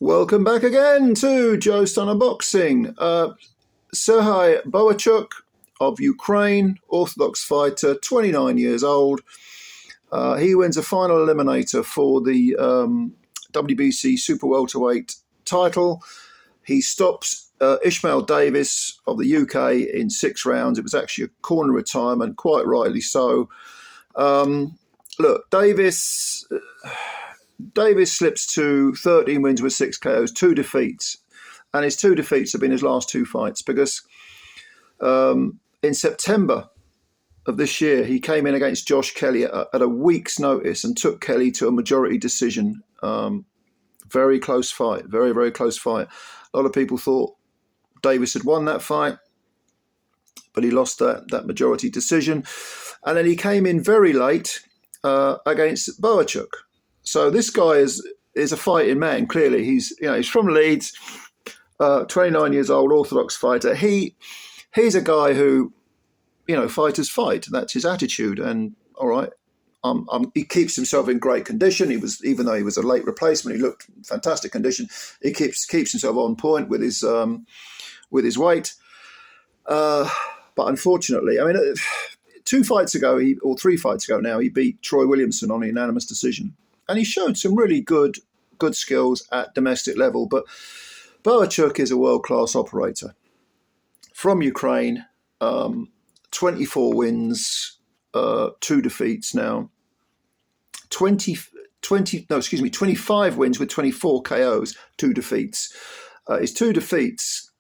Welcome back again to Joe Stunner Boxing. Serhii Bohachuk of Ukraine, Orthodox fighter, 29 years old. He wins a final eliminator for the WBC super-welterweight title. He stops Ishmael Davis of the UK in 6 rounds. It was actually a corner retirement, quite rightly so. Look, Davis slips to 13 wins with 6 KOs, 2 defeats. And his 2 defeats have been his last 2 fights because in September of this year, he came in against Josh Kelly at a week's notice and took Kelly to a majority decision. Very close fight, very, very close fight. A lot of people thought Davis had won that fight, but he lost that majority decision. And then he came in very late against Bohachuk. So this guy is a fighting man. Clearly, he's from Leeds, 29 years old, Orthodox fighter. He's a guy who, fighters fight. That's his attitude. And all right, he keeps himself in great condition. Even though he was a late replacement, he looked in fantastic condition. He keeps himself on point with his weight. But unfortunately, 3 fights ago now, he beat Troy Williamson on a unanimous decision. And he showed some really good skills at domestic level. But Bohachuk is a world-class operator. From Ukraine, 24 wins, 2 defeats now. 25 wins with 24 KOs, 2 defeats. His 2 defeats,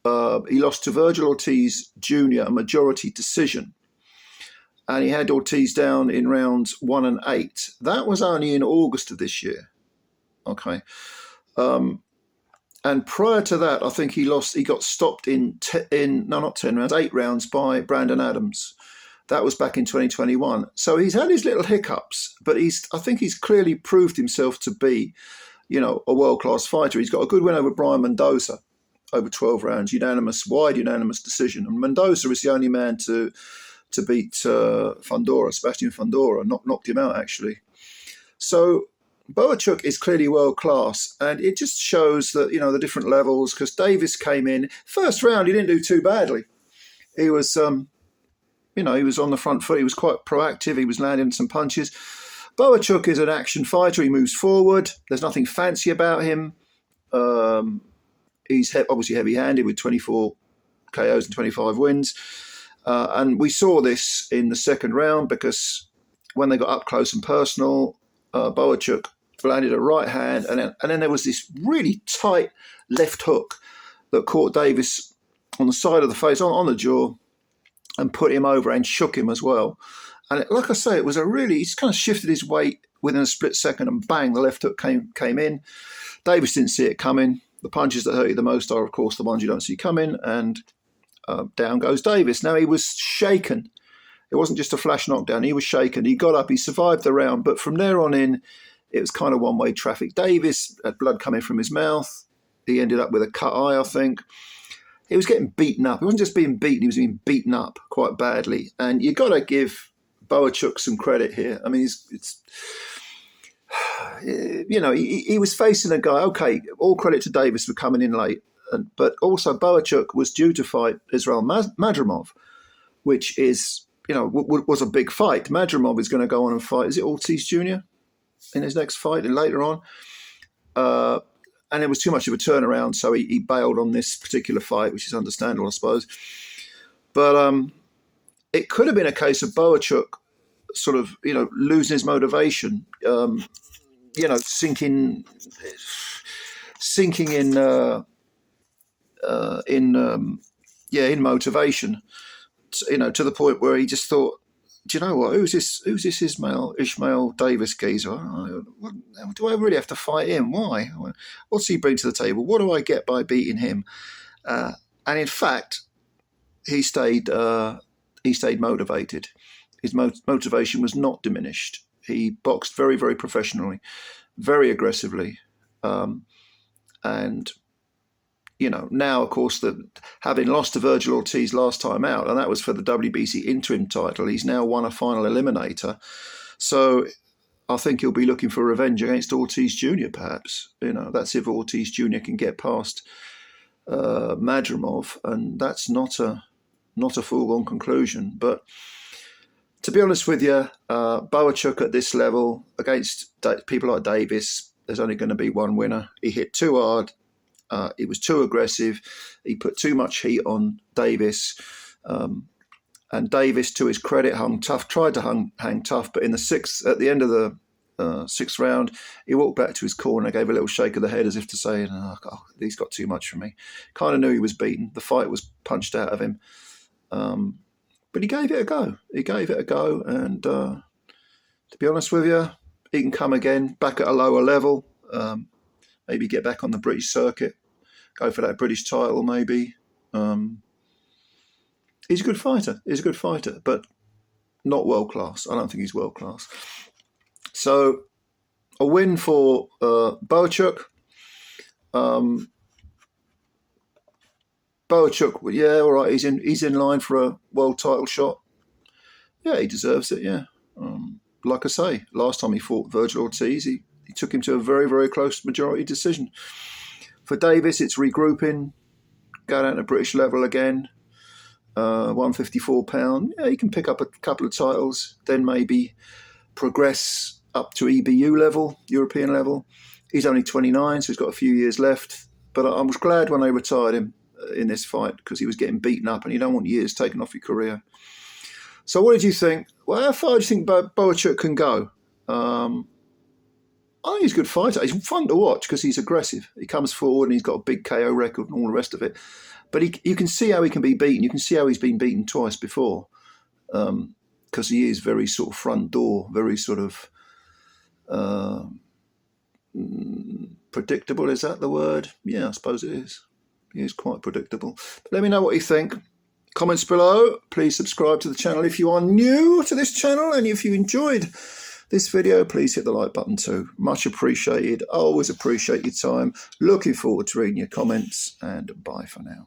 he lost to Virgil Ortiz Jr., a majority decision. And he had Ortiz down in rounds 1 and 8. That was only in August of this year. Okay. And prior to that, I think he got stopped in 8 rounds by Brandon Adams. That was back in 2021. So he's had his little hiccups, but I think he's clearly proved himself to be, a world-class fighter. He's got a good win over Brian Mendoza over 12 rounds, wide unanimous decision. And Mendoza is the only man to beat Sebastian Fundora, knocked him out, actually. So Bohachuk is clearly world-class, and it just shows that, the different levels, because Davis came in. First round, he didn't do too badly. He was, he was on the front foot. He was quite proactive. He was landing some punches. Bohachuk is an action fighter. He moves forward. There's nothing fancy about him. He's obviously heavy-handed with 24 KOs and 25 wins. And we saw this in the second round because when they got up close and personal, Bohachuk landed a right hand, and then there was this really tight left hook that caught Davis on the side of the face, on the jaw, and put him over and shook him as well. And like I say, it was he just kind of shifted his weight within a split second, and bang, the left hook came in. Davis didn't see it coming. The punches that hurt you the most are, of course, the ones you don't see coming, and down goes Davis. Now, he was shaken. It wasn't just a flash knockdown. He was shaken. He got up. He survived the round. But from there on in, it was kind of one-way traffic. Davis had blood coming from his mouth. He ended up with a cut eye, I think. He was getting beaten up. He wasn't just being beaten. He was being beaten up quite badly. And you've got to give Bohachuk some credit here. He was facing a guy. Okay, all credit to Davis for coming in late. But also Bohachuk was due to fight Israel Madrimov, which is, was a big fight. Madrimov is going to go on and fight, is it Ortiz Jr. in his next fight and later on? And it was too much of a turnaround, so he bailed on this particular fight, which is understandable, I suppose. But it could have been a case of Bohachuk sort of, losing his motivation, sinking in motivation, to the point where he just thought, do you know what? Who's this Ishmael Davis geezer? Do I really have to fight him? Why? What's he bring to the table? What do I get by beating him? And in fact, he stayed motivated. His motivation was not diminished. He boxed very, very professionally, very aggressively, and now, of course, having lost to Virgil Ortiz last time out, and that was for the WBC interim title, he's now won a final eliminator. So I think he'll be looking for revenge against Ortiz Jr. perhaps. You know, that's if Ortiz Jr. can get past Madrimov, and that's not a foregone conclusion. But to be honest with you, Bohachuk at this level against people like Davis, there's only going to be one winner. He hit too hard. He was too aggressive. He put too much heat on Davis. And Davis, to his credit, hung tough, tried to hang tough. But in at the end of the sixth round, he walked back to his corner, gave a little shake of the head as if to say, oh, God, he's got too much for me. Kind of knew he was beaten. The fight was punched out of him. But he gave it a go. And to be honest with you, he can come again, back at a lower level. Maybe get back on the British circuit. Go for that British title, maybe. He's a good fighter. But not world class. I don't think he's world class. So a win for Bohachuk. Bohachuk, yeah, all right. He's in line for a world title shot. Yeah, he deserves it. Yeah, like I say, last time he fought Virgil Ortiz, he took him to a very, very close majority decision. For Davis, it's regrouping, go down to British level again. 154 pound. Yeah, he can pick up a couple of titles, then maybe progress up to EBU level, European level. He's only 29, so he's got a few years left. But I was glad when they retired him in this fight because he was getting beaten up, and you don't want years taken off your career. So what did you think? Well, how far do you think Bohachuk can go? I think he's a good fighter. He's fun to watch because he's aggressive. He comes forward and he's got a big KO record and all the rest of it. But you can see how he can be beaten. You can see how he's been beaten twice before because he is very sort of front door, very sort of predictable. Is that the word? Yeah, I suppose it is. He is quite predictable. But let me know what you think. Comments below. Please subscribe to the channel if you are new to this channel. And if you enjoyed this video, please hit the like button too. Much appreciated. I always appreciate your time. Looking forward to reading your comments, and bye for now.